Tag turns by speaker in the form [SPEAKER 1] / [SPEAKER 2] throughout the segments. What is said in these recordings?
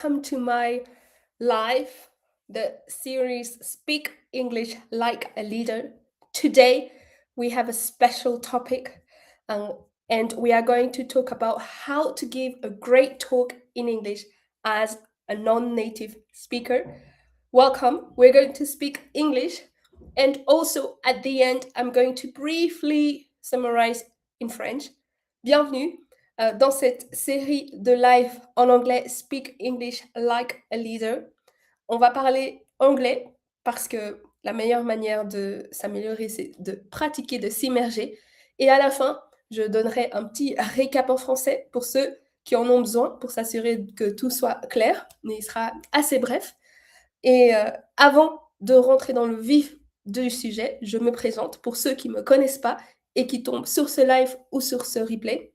[SPEAKER 1] Welcome to my live, the series Speak English Like a Leader. Today, we have a special topic, um, and we are going to talk about how to give a great talk in English as a non native speaker. Welcome. We're going to speak English, and also at the end, I'm going to briefly summarize in French. Bienvenue dans cette série de live en anglais Speak English Like a Leader. On va parler anglais parce que la meilleure manière de s'améliorer, c'est de pratiquer, de s'immerger. Et à la fin, je donnerai un petit récap en français pour ceux qui en ont besoin, pour s'assurer que tout soit clair, mais il sera assez bref. Et avant de rentrer dans le vif du sujet, je me présente pour ceux qui ne me connaissent pas et qui tombent sur ce live ou sur ce replay.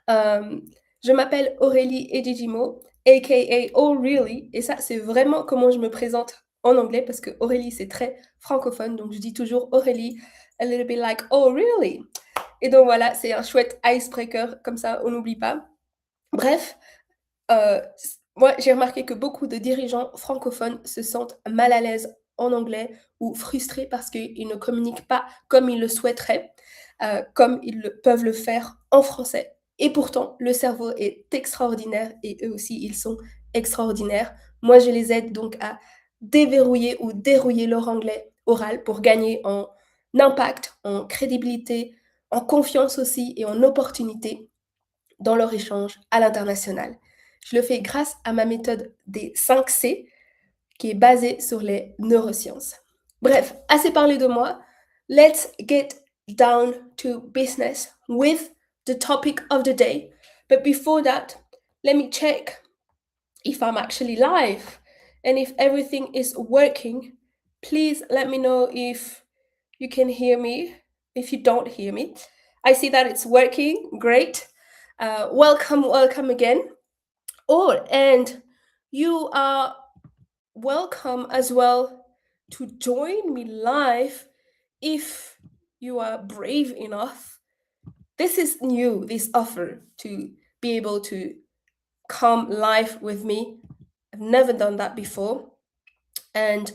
[SPEAKER 1] Je m'appelle Aurélie Edijimo, aka Oh Really, et ça, c'est vraiment comment je me présente en anglais parce que Aurélie, c'est très francophone, donc je dis toujours Aurélie, a little bit like Oh Really. Et donc voilà, c'est un chouette icebreaker, comme ça, on n'oublie pas. Bref, moi, j'ai remarqué que beaucoup de dirigeants francophones se sentent mal à l'aise en anglais ou frustrés parce qu'ils ne communiquent pas comme ils le souhaiteraient, comme peuvent le faire en français. Et pourtant, le cerveau est extraordinaire et eux aussi, ils sont extraordinaires. Moi, je les aide donc à déverrouiller ou dérouiller leur anglais oral pour gagner en impact, en crédibilité, en confiance aussi et en opportunité dans leur échange à l'international. Je le fais grâce à ma méthode des 5 C qui est basée sur les neurosciences. Bref, assez parlé de moi. Let's get down to business with the topic of the day. But before that, let me check if I'm actually live and if everything is working. Please let me know if you can hear me, if you don't hear me. I see that it's working. Great. Welcome again. Oh, and you are welcome as well to join me live if you are brave enough. This is new, this offer to be able to come live with me. I've never done that before. And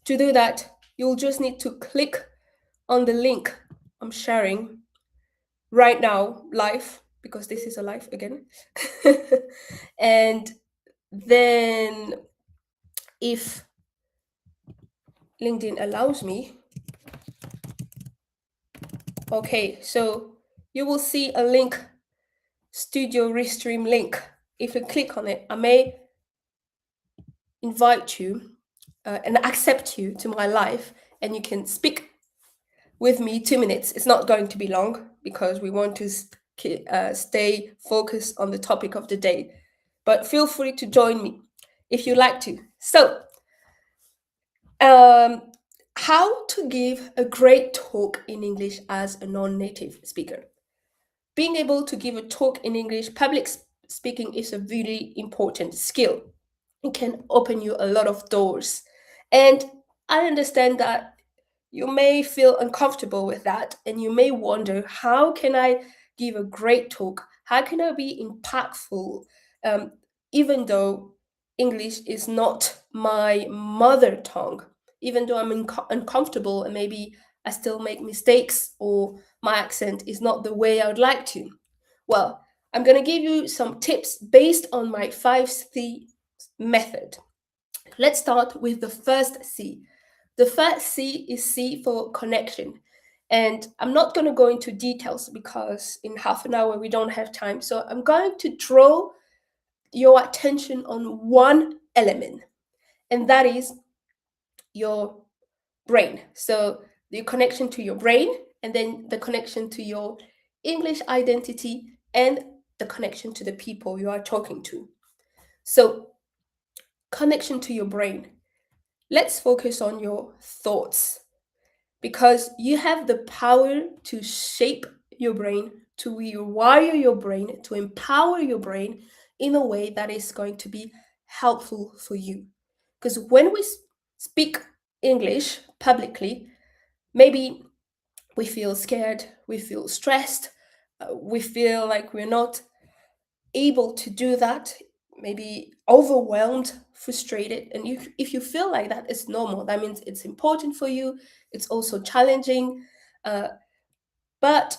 [SPEAKER 1] to do that, you'll just need to click on the link I'm sharing right now, live, because this is a live again. And then if LinkedIn allows me, okay, so you will see a link, Studio Restream link. If you click on it, I may invite you and accept you to my live, and you can speak with me 2 minutes. It's not going to be long because we want to stay focused on the topic of the day. But feel free to join me if you like to. So, how to give a great talk in English as a non-native speaker. Being able to give a talk in English, public speaking is a really important skill. It can open you a lot of doors. And I understand that you may feel uncomfortable with that and you may wonder, how can I give a great talk? How can I be impactful even though English is not my mother tongue? Even though I'm uncomfortable and maybe I still make mistakes or my accent is not the way I would like to. Well, I'm going to give you some tips based on my 5C method. Let's start with the first C. The first C is C for connection. And I'm not going to go into details because in half an hour we don't have time. So I'm going to draw your attention on one element, and that is your brain. So the connection to your brain, and then the connection to your English identity, and the connection to the people you are talking to. So, connection to your brain. Let's focus on your thoughts because you have the power to shape your brain, to rewire your brain, to empower your brain in a way that is going to be helpful for you. Because when we speak English publicly, maybe we feel scared, we feel stressed, we feel like we're not able to do that maybe overwhelmed, frustrated. And if you feel like that, it's normal. That means it's important for you. It's also challenging. Uh, but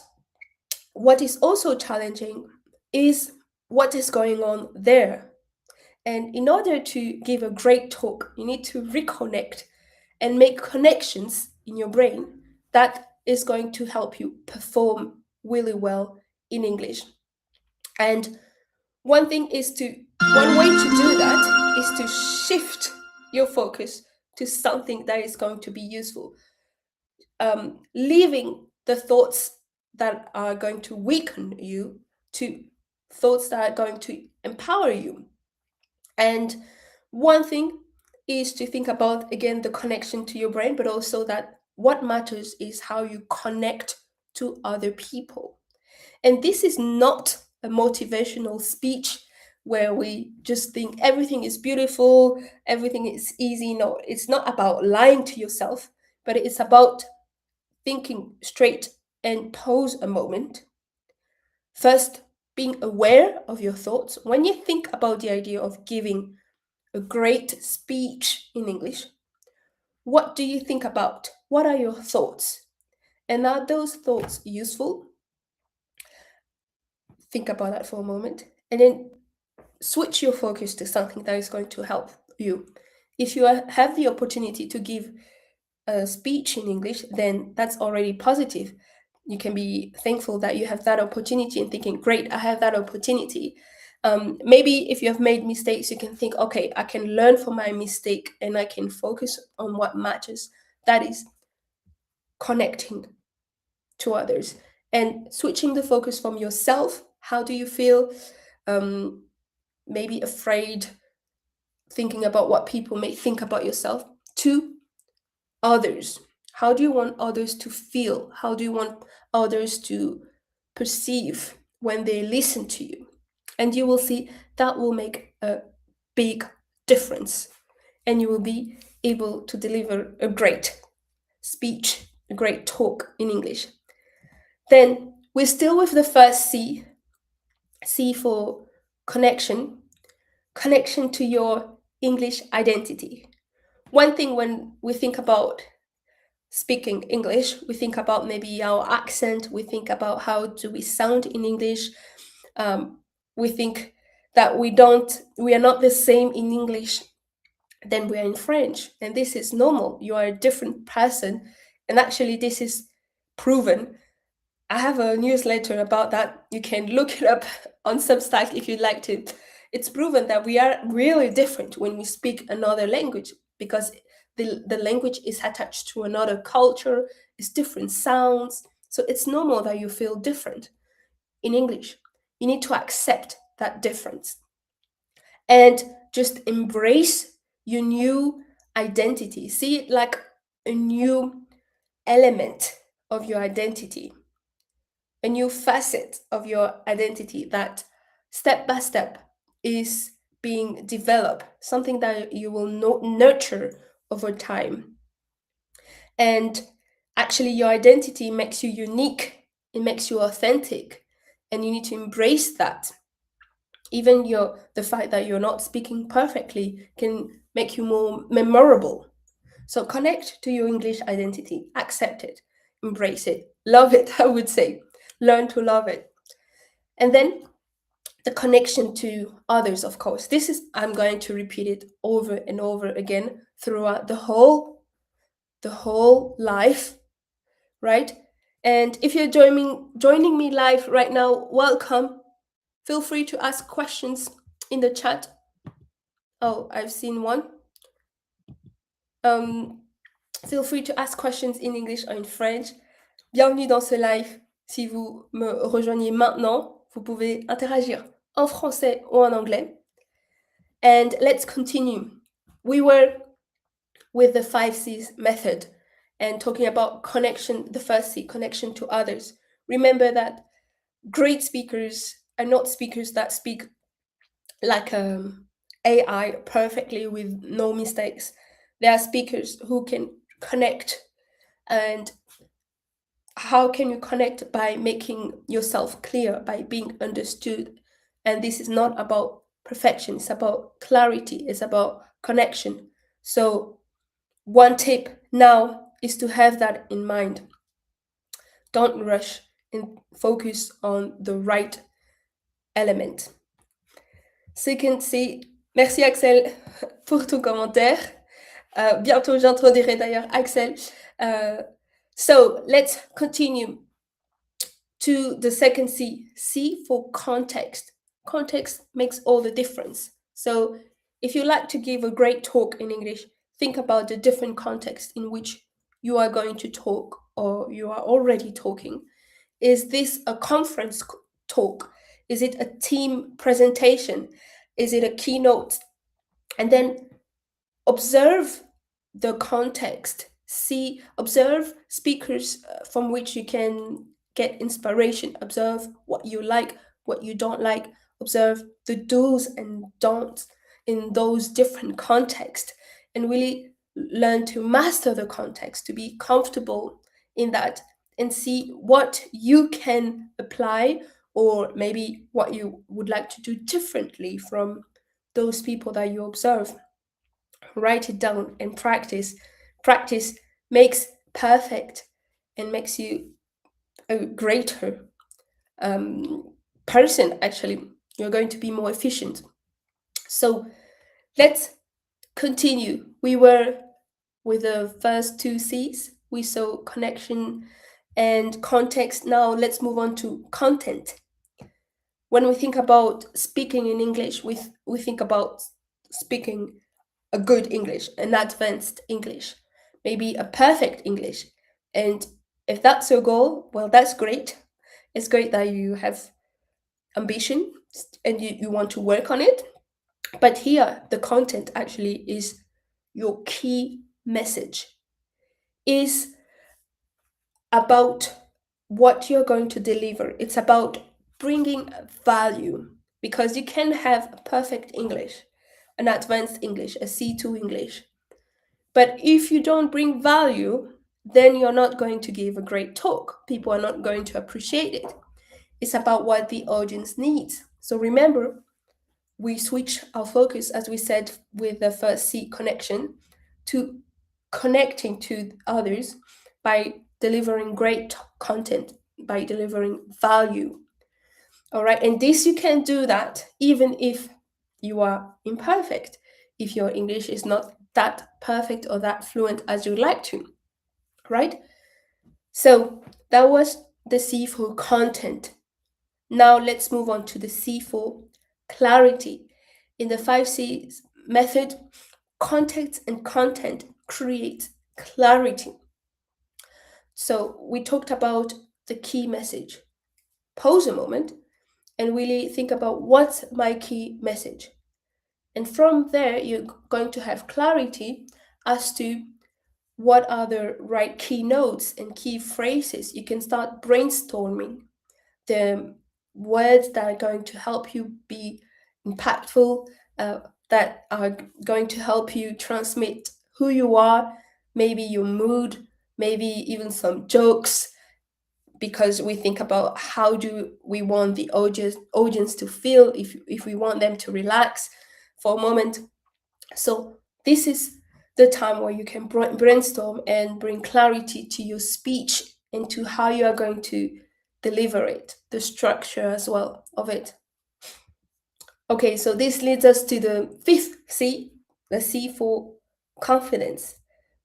[SPEAKER 1] what is also challenging is what is going on there. And in order to give a great talk, you need to reconnect and make connections in your brain that is going to help you perform really well in English. And one thing is to, one way to do that is to shift your focus to something that is going to be useful, leaving the thoughts that are going to weaken you to thoughts that are going to empower you. And one thing is to think about, again, the connection to your brain, but also that what matters is how you connect to other people. And this is not a motivational speech where we just think everything is beautiful, everything is easy. No, it's not about lying to yourself, but it's about thinking straight and pause a moment. First, being aware of your thoughts. When you think about the idea of giving a great speech in English, what do you think about? What are your thoughts? And are those thoughts useful? Think about that for a moment. And then switch your focus to something that is going to help you. If you have the opportunity to give a speech in English, then that's already positive. You can be thankful that you have that opportunity and thinking, great, I have that opportunity. Maybe if you have made mistakes, you can think, okay, I can learn from my mistake and I can focus on what matters. That is connecting to others and switching the focus from yourself. How do you feel? Maybe afraid, thinking about what people may think about yourself, to others. How do you want others to feel? How do you want others to perceive when they listen to you? And you will see that will make a big difference. And you will be able to deliver a great speech, a great talk in English. Then we're still with the first C. C for connection, connection to your English identity. One thing when we think about speaking English, we think about maybe our accent, we think about how do we sound in English. We think that we are not the same in English than we are in French. And this is normal. You are a different person. And actually, this is proven. I have a newsletter about that. You can look it up on Substack if you'd like to. It's proven that we are really different when we speak another language because the language is attached to another culture, it's different sounds. So it's normal that you feel different in English. You need to accept that difference and just embrace your new identity. See it like a new element of your identity, a new facet of your identity that step by step is being developed, something that you will nurture over time. And actually, your identity makes you unique, it makes you authentic, and you need to embrace that. Even the fact that you're not speaking perfectly can make you more memorable. So connect to your English identity, accept it, embrace it, love it, I would say. Learn to love it. And then the connection to others, of course. This is, I'm going to repeat it over and over again throughout the whole life, right? And if you're joining me live right now, welcome. Feel free to ask questions in the chat. Oh, I've seen one. Feel free to ask questions in English or in French. Bienvenue dans ce live. Si vous me rejoignez maintenant, vous pouvez interagir en français ou en anglais. And let's continue. We were with the 5C's method and talking about connection, the first C, connection to others. Remember that great speakers are not speakers that speak like AI perfectly with no mistakes. They are speakers who can connect. And how can you connect? By making yourself clear, by being understood. And this is not about perfection, it's about clarity, it's about connection. So one tip now is to have that in mind. Don't rush and focus on the right element. Second, c'est merci Axel pour ton commentaire. Bientôt, j'introduirai d'ailleurs Axel. So let's continue to the second C. C for context. Context makes all the difference. So if you like to give a great talk in English, think about the different context in which you are going to talk or you are already talking. Is this a conference talk? Is it a team presentation? Is it a keynote? And then observe the context. Observe speakers from which you can get inspiration. Observe what you like, what you don't like. Observe the do's and don'ts in those different contexts and really learn to master the context, to be comfortable in that and see what you can apply or maybe what you would like to do differently from those people that you observe. Write it down and practice. Practice makes perfect and makes you a greater person, actually. You're going to be more efficient. So let's continue. We were with the first two C's. We saw connection and context. Now let's move on to content. When we think about speaking in English, we think about speaking a good English, an advanced English, maybe a perfect English. And if that's your goal, well, that's great. It's great that you have ambition and you want to work on it. But here, the content actually is your key message, is about what you're going to deliver. It's about bringing value because you can have a perfect English, an advanced English, a C2 English. But if you don't bring value, then you're not going to give a great talk. People are not going to appreciate it. It's about what the audience needs. So remember, we switch our focus, as we said with the first C, connection, to connecting to others by delivering great content, by delivering value. All right. And this, you can do that even if you are imperfect, if your English is not that perfect or that fluent as you'd like to, right? So that was the C for content. Now let's move on to the C for clarity. In the 5C's method, context and content create clarity. So we talked about the key message. Pause a moment and really think about what's my key message. And from there, you're going to have clarity as to what are the right key notes and key phrases. You can start brainstorming the words that are going to help you be impactful, that are going to help you transmit who you are, maybe your mood, maybe even some jokes, because we think about how do we want the audience to feel if we want them to relax for a moment. So this is the time where you can brainstorm and bring clarity to your speech and to how you are going to deliver it, the structure as well of it. Okay, so this leads us to the fifth C, the C for confidence.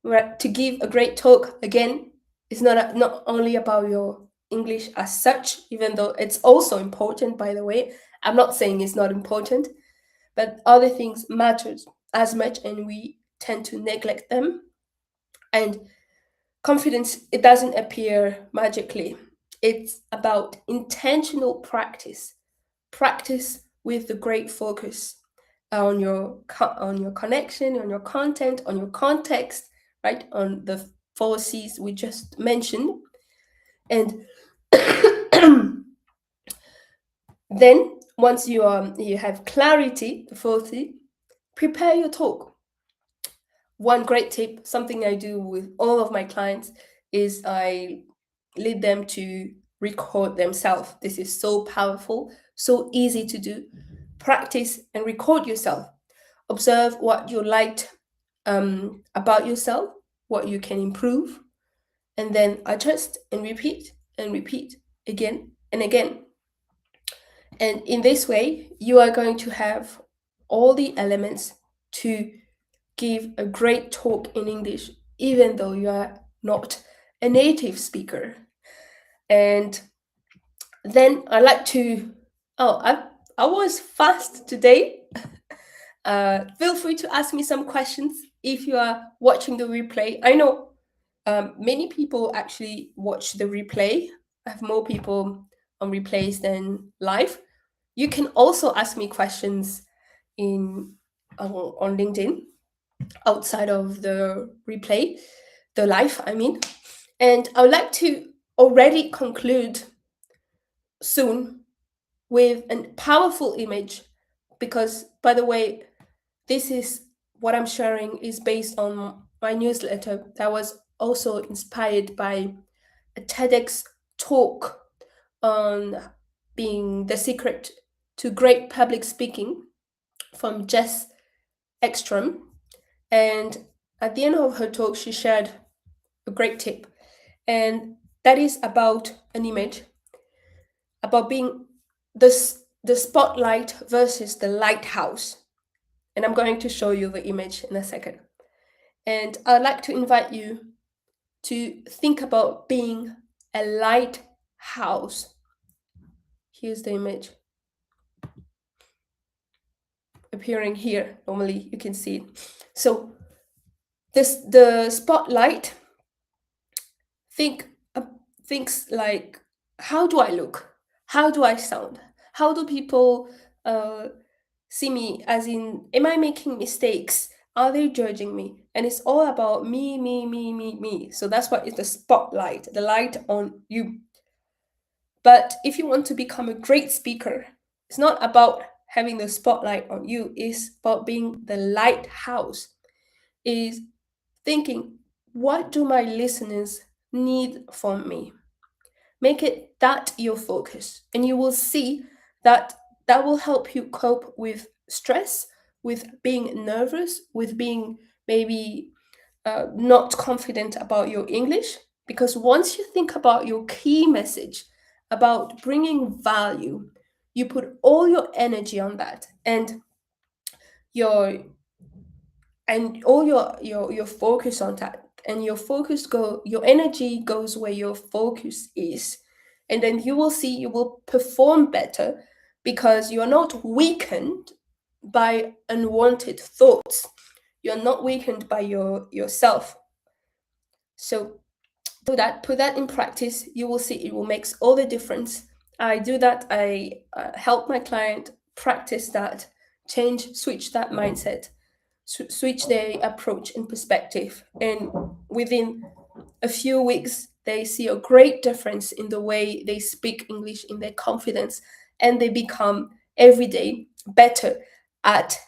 [SPEAKER 1] Where to give a great talk, again, is not only about your English as such, even though it's also important, by the way. I'm not saying it's not important, but other things matter as much and we tend to neglect them. And confidence, it doesn't appear magically. It's about intentional practice. Practice with the great focus on your connection, on your content, on your context, right? On the 4C's we just mentioned. And then once you have clarity, the 4C, prepare your talk. One great tip, something I do with all of my clients, is I lead them to record themselves. This is so powerful, so easy to do. practice and record yourself. Observe what you liked about yourself, what you can improve, and then adjust and repeat again and again. And in this way, you are going to have all the elements to give a great talk in English, even though you are not a native speaker. And then I like to, oh, I was fast today. Feel free to ask me some questions if you are watching the replay. I know many people actually watch the replay. I have more people on replays than live. You can also ask me questions in on LinkedIn outside of the replay, the live, I mean. And I would like to already conclude soon with a powerful image because, by the way, this is what I'm sharing is based on my newsletter that was also inspired by a TEDx talk on being the secret to great public speaking from Jess Ekstrom. And at the end of her talk, she shared a great tip. And that is about an image, about being the spotlight versus the lighthouse. And I'm going to show you the image in a second. And I'd like to invite you to think about being a lighthouse. Here's the image appearing here. Normally you can see it. So the spotlight thinks like, how do I look? How do I sound? How do people see me? As in, am I making mistakes? Are they judging me? And it's all about me, me, me, me, me. So that's what is the spotlight, the light on you. But if you want to become a great speaker, it's not about having the spotlight on you, it's about being the lighthouse. Is thinking, what do my listeners need from me? Make it that your focus, and you will see that that will help you cope with stress, with being nervous, with being maybe not confident about your English. Because once you think about your key message, about bringing value, you put all your energy on that, and your all your focus on that, and your energy goes where your focus is, and then you will see you will perform better because you're not weakened by unwanted thoughts. You're not weakened by yourself. So put that in practice. You will see it will make all the difference. I do that. I help my client practice that, switch that mindset, switch their approach and perspective, and within a few weeks they see a great difference in the way they speak English, in their confidence, and they become every day better at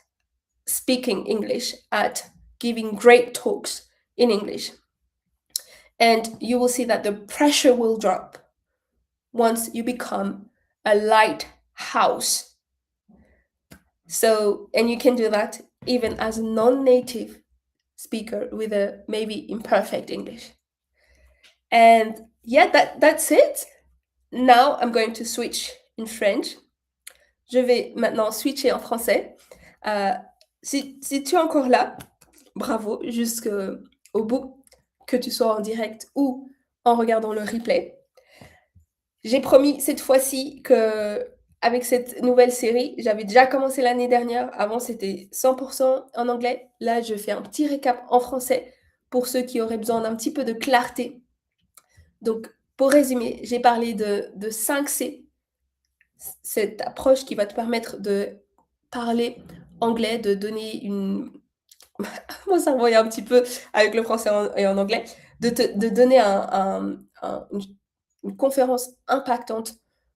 [SPEAKER 1] speaking English, at giving great talks in English. And you will see that the pressure will drop once you become a lighthouse. So, and you can do that even as a non-native speaker with a maybe imperfect English. And yeah, that's it. Now I'm going to switch in French. Je vais maintenant switcher en français. Si tu es encore là, bravo, jusqu'au bout, que tu sois en direct ou en regardant le replay. J'ai promis cette fois-ci que avec cette nouvelle série, j'avais déjà commencé l'année dernière. Avant, c'était 100% en anglais. Là, je fais un petit récap en français pour ceux qui auraient besoin d'un petit peu de clarté. Donc, pour résumer, j'ai parlé de 5C, cette approche qui va te permettre de parler anglais, de donner une... Mon cerveau est un petit peu avec le français et en anglais, de donner une conférence impactante,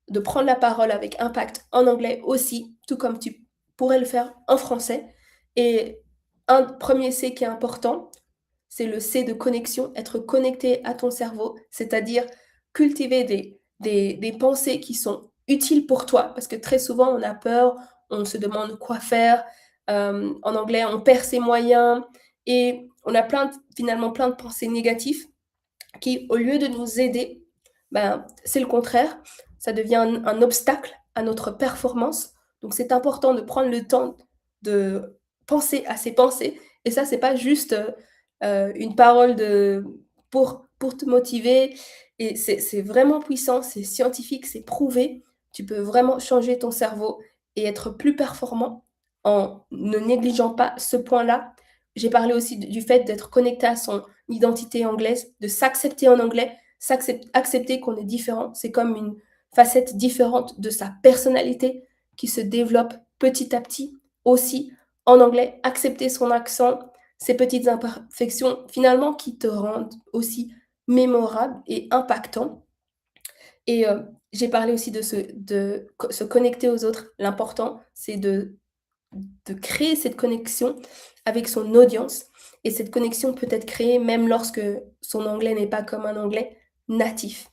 [SPEAKER 1] de prendre la parole avec impact en anglais aussi, tout comme tu pourrais le faire en français. Et un premier C qui est important, c'est le C de connexion, être connecté à ton cerveau, c'est-à-dire cultiver des pensées qui sont utiles pour toi, parce que très souvent on a peur, on se demande quoi faire. En anglais, on perd ses moyens et on a finalement plein de pensées négatives qui, au lieu de nous aider, ben, c'est le contraire. Ça devient un obstacle à notre performance. Donc, c'est important de prendre le temps de penser à ses pensées. Et ça, c'est pas juste une parole pour te motiver. Et c'est vraiment puissant, c'est scientifique, c'est prouvé. Tu peux vraiment changer ton cerveau et être plus performant en ne négligeant pas ce point-là. J'ai parlé aussi du fait d'être connecté à son identité anglaise, de s'accepter en anglais, accepter qu'on est différent. C'est comme une facette différente de sa personnalité qui se développe petit à petit aussi en anglais. Accepter son accent, ses petites imperfections, finalement, qui te rendent aussi mémorable et impactant. Et j'ai parlé aussi de se connecter aux autres. L'important, c'est de créer cette connexion avec son audience. Et cette connexion peut être créée même lorsque son anglais n'est pas comme un anglais natif.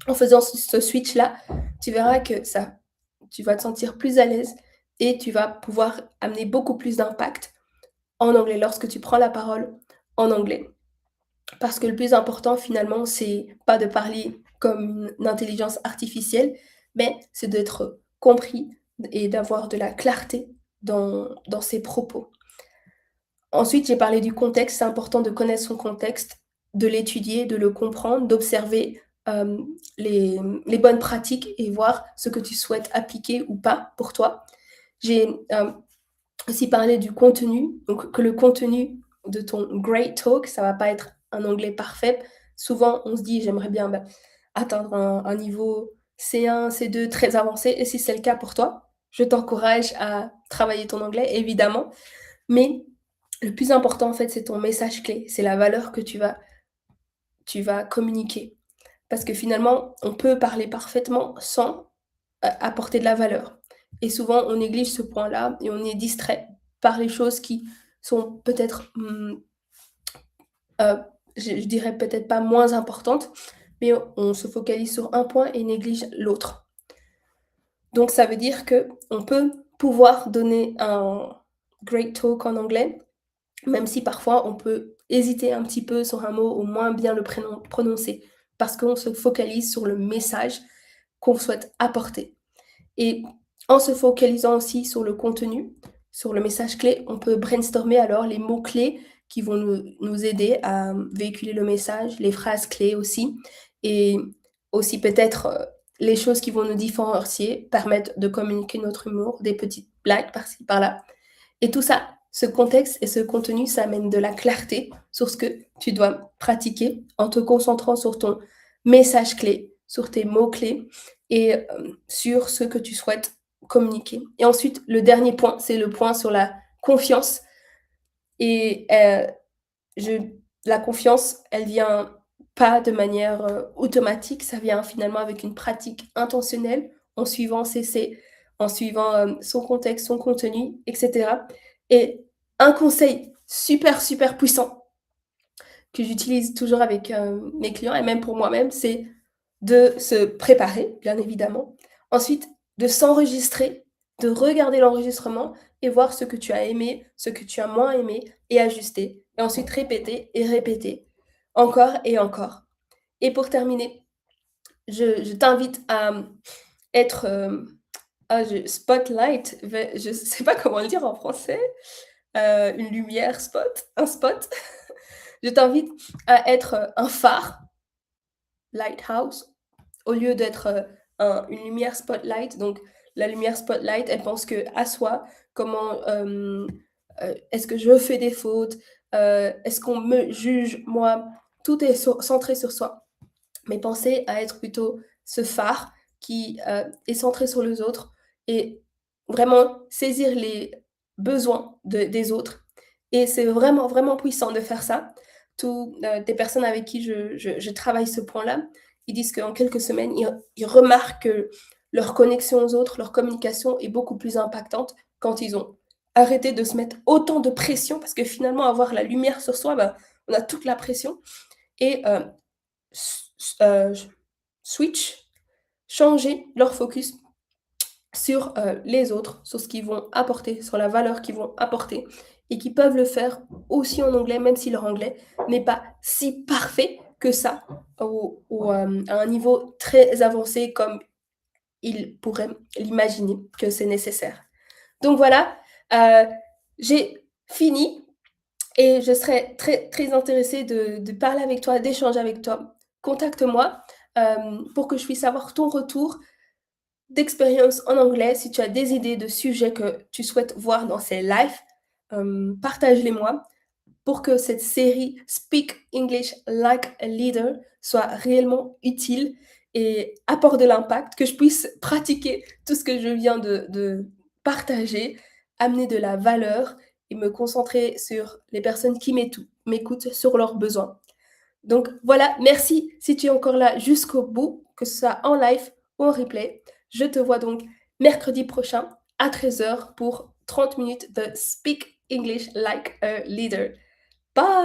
[SPEAKER 1] En faisant ce switch-là, tu verras que tu vas te sentir plus à l'aise et tu vas pouvoir amener beaucoup plus d'impact en anglais lorsque tu prends la parole en anglais. Parce que le plus important, finalement, c'est pas de parler comme une intelligence artificielle, mais c'est d'être compris et d'avoir de la clarté dans ses propos. Ensuite, j'ai parlé du contexte. C'est important de connaître son contexte, de l'étudier, de le comprendre, d'observer euh, les, les bonnes pratiques et voir ce que tu souhaites appliquer ou pas pour toi. J'ai aussi parlé du contenu, donc que le contenu de ton great talk, ça va pas être un anglais parfait. Souvent, on se dit, j'aimerais bien atteindre un niveau C1, C2 très avancé. Et si c'est le cas pour toi, je t'encourage à travailler ton anglais, évidemment. Mais le plus important, en fait, c'est ton message clé. C'est la valeur que tu vas communiquer. Parce que finalement, on peut parler parfaitement sans apporter de la valeur. Et souvent, on néglige ce point-là et on est distrait par les choses qui sont peut-être, euh, je dirais peut-être pas moins importantes, mais on se focalise sur un point et néglige l'autre. Donc, ça veut dire que on peut pouvoir donner un great talk en anglais, même si parfois on peut hésiter un petit peu sur un mot ou moins bien le prononcer, parce qu'on se focalise sur le message qu'on souhaite apporter. Et en se focalisant aussi sur le contenu, sur le message clé, on peut brainstormer alors les mots-clés qui vont nous aider à véhiculer le message, les phrases clés aussi, et aussi peut-être les choses qui vont nous différencier, permettre de communiquer notre humour, des petites blagues par-ci, par-là. Et tout ça, ce contexte et ce contenu, ça amène de la clarté sur ce que tu dois pratiquer en te concentrant sur ton message clé, sur tes mots-clés et sur ce que tu souhaites communiquer. Et ensuite, le dernier point, c'est le point sur la confiance. Et je, la confiance, elle vient pas de manière automatique, ça vient finalement avec une pratique intentionnelle, en suivant en suivant son contexte, son contenu, etc. Et un conseil super, super puissant que j'utilise toujours avec mes clients et même pour moi-même, c'est de se préparer, bien évidemment. Ensuite, de s'enregistrer, de regarder l'enregistrement et voir ce que tu as aimé, ce que tu as moins aimé et ajuster. Et ensuite, répéter et répéter, encore et encore. Et pour terminer, je t'invite à être spotlight, je ne sais pas comment le dire en français, une lumière spot, un spot. Je t'invite à être un phare, lighthouse, au lieu d'être une lumière spotlight. Donc, la lumière spotlight, elle pense que à soi, comment est-ce que je fais des fautes, est-ce qu'on me juge, moi, tout est centré sur soi. Mais pensez à être plutôt ce phare qui est centré sur les autres et vraiment saisir les besoins des autres. Et c'est vraiment, vraiment puissant de faire ça. Toutes des personnes avec qui je travaille ce point-là, ils disent qu'en quelques semaines, ils remarquent que leur connexion aux autres, leur communication est beaucoup plus impactante quand ils ont arrêté de se mettre autant de pression, parce que finalement, avoir la lumière sur soi, ben, on a toute la pression. Et switch, changer leur focus sur, les autres, sur ce qu'ils vont apporter, sur la valeur qu'ils vont apporter et qui peuvent le faire aussi en anglais, même si leur anglais n'est pas si parfait que ça, à un niveau très avancé comme ils pourraient l'imaginer que c'est nécessaire. Donc voilà, j'ai fini et je serais très, très intéressée de parler avec toi, d'échanger avec toi. Contacte-moi, pour que je puisse avoir ton retour d'expérience en anglais. Si tu as des idées de sujets que tu souhaites voir dans ces lives, partage-les-moi pour que cette série Speak English Like a Leader soit réellement utile et apporte de l'impact, que je puisse pratiquer tout ce que je viens de partager, amener de la valeur et me concentrer sur les personnes qui m'écoutent, sur leurs besoins. Donc voilà, merci si tu es encore là jusqu'au bout, que ce soit en live ou en replay. Je te vois donc mercredi prochain à 13h pour 30 minutes de Speak English Like a Leader. Bye!